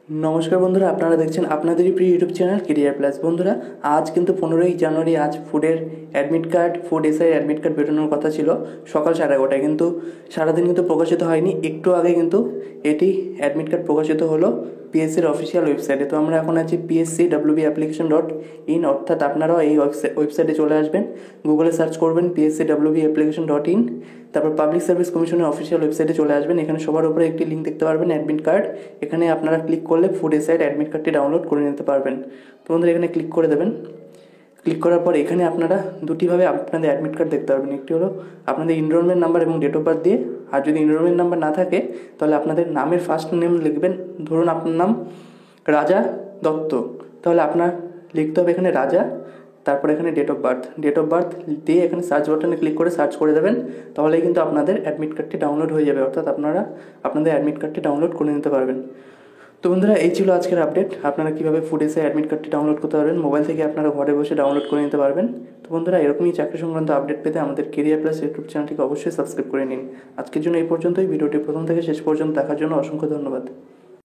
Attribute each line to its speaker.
Speaker 1: नमस्कार बंधुरा आपनारा देखছেন আপনাদেরই প্রিয় ইউটিউব চ্যানেল কেরিয়ার প্লাস। বন্ধুরা আজ কিন্তু 15ই জানুয়ারি, আজ ফুডের admit card, food SI admit card বেরোনোর কথা ছিল সকাল 11:30টায়, কিন্তু সারাদিন কিন্তু প্রকাশিত হয়নি। একটু আগে কিন্তু এটি অ্যাডমিট কার্ড প্রকাশিত হলো পিএসসির অফিসিয়াল ওয়েবসাইটে। তো আমরা এখন আছি pscwbapplication.in, অর্থাৎ আপনারাও এই ওয়েবসাইটে চলে আসবেন, গুগলে সার্চ করবেন pscwbapplication.in, তারপর পাবলিক সার্ভিস কমিশনের অফিসিয়াল ওয়েবসাইটে চলে আসবেন। এখানে সবার উপরে একটি লিঙ্ক দেখতে পারবেন, অ্যাডমিট কার্ড। এখানে আপনারা ক্লিক করলে ফুড এসআইয়ের অ্যাডমিট কার্ডটি ডাউনলোড করে নিতে পারবেন। তো বন্ধুরা এখানে ক্লিক করে দেবেন। ক্লিক করার পর এখানে আপনারা দুটিভাবে আপনাদের অ্যাডমিট কার্ড দেখতে পারবেন। একটি হলো আপনাদের এনরোলমেন্ট নাম্বার এবং ডেট অফ বার্থ দিয়ে, আর যদি এনরোলমেন্ট নাম্বার না থাকে তাহলে আপনাদের নামের ফার্স্ট নেম লিখবেন। ধরুন আপনার নাম রাজা দত্ত, তাহলে আপনার লিখতে হবে এখানে রাজা, তারপর এখানে ডেট অফ বার্থ দিয়ে এখানে সার্চ বাটনে ক্লিক করে সার্চ করে দেবেন। তাহলেই কিন্তু আপনাদের অ্যাডমিট কার্ডটি ডাউনলোড হয়ে যাবে, অর্থাৎ আপনারা আপনাদের অ্যাডমিট কার্ডটি ডাউনলোড করে নিতে পারবেন। তো বন্ধুরা এই ছিল আজকের আপডেট, আপনারা কীভাবে ফুড এসআই অ্যাডমিট কার্ডটি ডাউনলোড করতে পারবেন, মোবাইল থেকে আপনারা ঘরে বসে ডাউনলোড করে নিতে পারবেন। তো বন্ধুরা এরকমই চাকরি সংক্রান্ত আপডেট পেতে আমাদের কেরিয়ার প্লাস ইউটিউব চ্যানেলটিকে অবশ্যই সাবস্ক্রাইব করে নিন। আজকের জন্য এই পর্যন্তই। ভিডিওটি প্রথম থেকে শেষ পর্যন্ত দেখার জন্য অসংখ্য ধন্যবাদ।